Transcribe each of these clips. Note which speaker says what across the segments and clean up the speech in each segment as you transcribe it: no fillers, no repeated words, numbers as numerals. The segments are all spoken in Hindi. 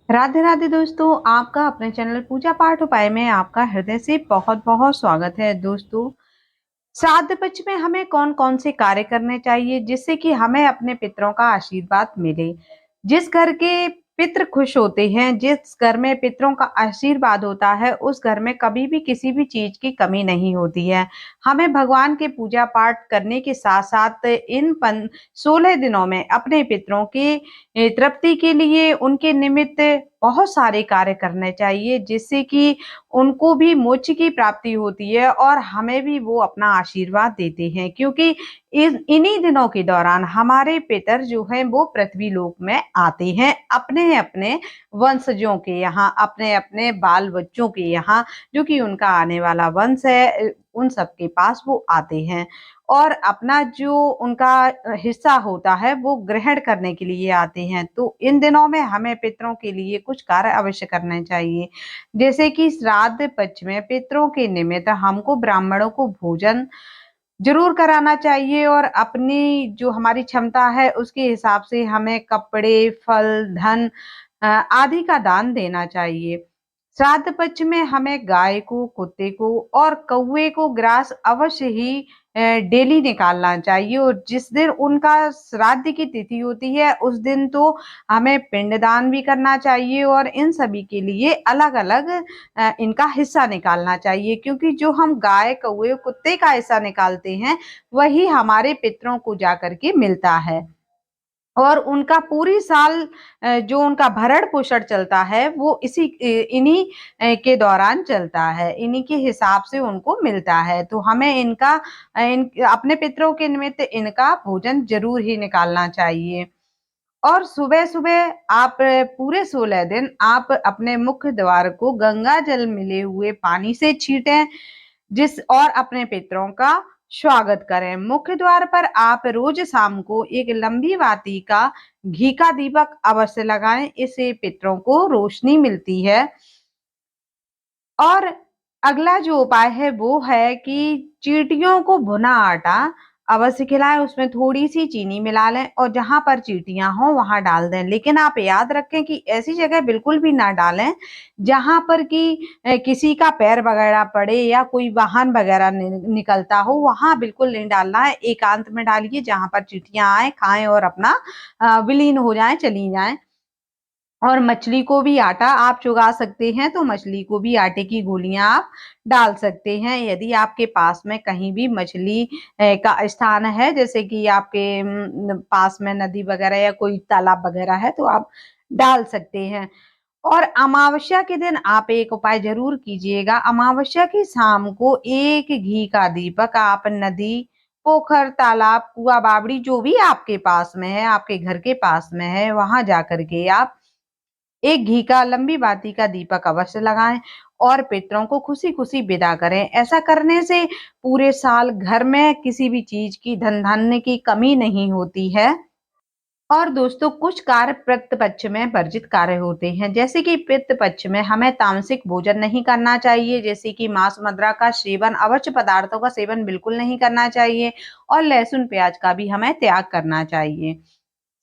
Speaker 1: राधे राधे दोस्तों, आपका अपने चैनल पूजा पाठ उपाय में आपका हृदय से बहुत बहुत स्वागत है। दोस्तों, श्राद्ध पक्ष में हमें कौन कौन से कार्य करने चाहिए जिससे कि हमें अपने पितरों का आशीर्वाद मिले। जिस घर के पितृ खुश होते हैं, जिस घर में पितरों का आशीर्वाद होता है, उस घर में कभी भी किसी भी चीज की कमी नहीं होती है। हमें भगवान के पूजा पाठ करने के साथ साथ इन 16 दिनों में अपने पितरों की तृप्ति के लिए उनके निमित्त बहुत सारे कार्य करने चाहिए, जिससे कि उनको भी मोक्ष की प्राप्ति होती है और हमें भी वो अपना आशीर्वाद देते हैं। क्योंकि इन्हीं दिनों के दौरान हमारे पितर जो हैं वो पृथ्वी लोक में आते हैं, अपने अपने वंशजों के यहाँ, अपने अपने बाल बच्चों के यहाँ, जो कि उनका आने वाला वंश है, उन सबके पास वो आते हैं और अपना जो उनका हिस्सा होता है वो ग्रहण करने के लिए आते हैं। तो इन दिनों में हमें पितरों के लिए कुछ कार्य अवश्य करने चाहिए, जैसे कि श्राद्ध पक्ष में पितरों के निमित्त हमको ब्राह्मणों को भोजन जरूर कराना चाहिए और अपनी जो हमारी क्षमता है उसके हिसाब से हमें कपड़े, फल, धन आदि का दान देना चाहिए। श्राद्ध पक्ष में हमें गाय को, कुत्ते को और कौवे को ग्रास अवश्य ही डेली निकालना चाहिए और जिस दिन उनका श्राद्ध की तिथि होती है उस दिन तो हमें पिंडदान भी करना चाहिए और इन सभी के लिए अलग-अलग इनका हिस्सा निकालना चाहिए, क्योंकि जो हम गाय, कौवे, कुत्ते का हिस्सा निकालते हैं वही हमारे पितरों को जाकर के मिलता है और उनका पूरी साल जो उनका भरण-पोषण चलता है वो इन्हीं के दौरान चलता है, इन्हीं के हिसाब से उनको मिलता है। तो हमें इनका अपने पितरों के निमित्त इनका भोजन ज़रूर ही निकालना चाहिए। और सुबह-सुबह आप पूरे 16 दिन आप अपने मुख्य द्वार को गंगा जल मिले हुए पानी से छीटें, जिस और अपने पितरों का स्वागत करें। मुख्य द्वार पर आप रोज शाम को एक लंबी बाती का घी का दीपक अवश्य लगाएं, इससे पितरों को रोशनी मिलती है। और अगला जो उपाय है वो है कि चींटियों को भुना आटा अवश्य खिलाएं, उसमें थोड़ी-सी चीनी मिला लें और जहाँ पर चींटियाँ हों वहाँ डाल दें। लेकिन आप याद रखें कि ऐसी जगह बिल्कुल भी ना डालें जहाँ पर कि किसी का पैर वगैरह पड़े या कोई वाहन वगैरह निकलता हो, वहाँ बिल्कुल नहीं डालना है। एकांत में डालिए जहाँ पर चींटियाँ आएँ, खाएँ और अपना विलीन हो जाएँ, चली जाएँ। और मछली को भी आटा आप चुगा सकते हैं, तो मछली को भी आटे की गोलियां आप डाल सकते हैं। यदि आपके पास में कहीं भी मछली का स्थान है, जैसे कि आपके पास में नदी वगैरह या कोई तालाब वगैरह है, तो आप डाल सकते हैं। और अमावस्या के दिन आप एक उपाय जरूर कीजिएगा। अमावस्या की शाम को एक घी का दीपक आप नदी, पोखर, तालाब, कुआं, बावड़ी जो भी आपके पास में है, आपके घर के पास में है, वहां जाकर के आप एक घी का लंबी बाती का दीपक अवश्य लगाएं और पितरों को खुशी-खुशी विदा करें। ऐसा करने से पूरे साल घर में किसी भी चीज की, धन धान्य की कमी नहीं होती है। और दोस्तों, कुछ कार्य पितृ पक्ष में वर्जित कार्य होते हैं, जैसे कि पितृ पक्ष में हमें तामसिक भोजन नहीं करना चाहिए, जैसे कि मांस, मदिरा का सेवन, अवश्य पदार्थों का सेवन बिल्कुल नहीं करना चाहिए और लहसुन, प्याज का भी हमें त्याग करना चाहिए।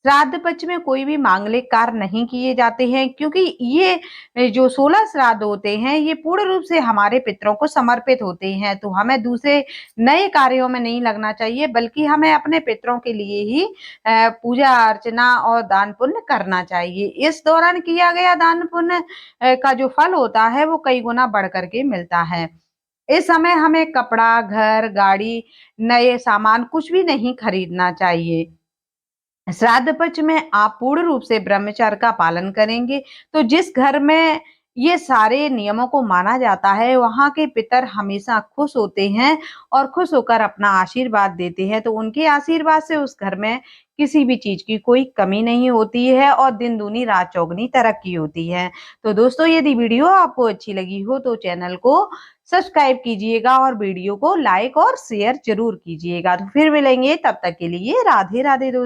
Speaker 1: श्राद्ध पक्ष में कोई भी मांगलिक कार्य नहीं किए जाते हैं, क्योंकि ये जो 16 श्राद्ध होते हैं ये पूर्ण रूप से हमारे पितरों को समर्पित होते हैं। तो हमें दूसरे नए कार्यों में नहीं लगना चाहिए, बल्कि हमें अपने पितरों के लिए ही पूजा अर्चना और दान पुण्य करना चाहिए। इस दौरान किया गया दान पुण्य का जो फल होता है वो कई गुना बढ़ करके मिलता है। इस समय हमें कपड़ा, घर, गाड़ी, नए सामान कुछ भी नहीं खरीदना चाहिए। श्राद्ध पक्ष में आप पूर्ण रूप से ब्रह्मचर्य का पालन करेंगे, तो जिस घर में ये सारे नियमों को माना जाता है, वहाँ के पितर हमेशा खुश होते हैं और खुश होकर अपना आशीर्वाद देते हैं। तो उनके आशीर्वाद से उस घर में किसी भी चीज की कोई कमी नहीं होती है और दिन दूनी रात चौगुनी तरक्की होती है। तो दोस्तों, यदि वीडियो आपको अच्छी लगी हो तो चैनल को सब्सक्राइब कीजिएगा और वीडियो को लाइक और शेयर जरूर कीजिएगा। तो फिर मिलेंगे, तब तक के लिए राधे राधे दोस्तों।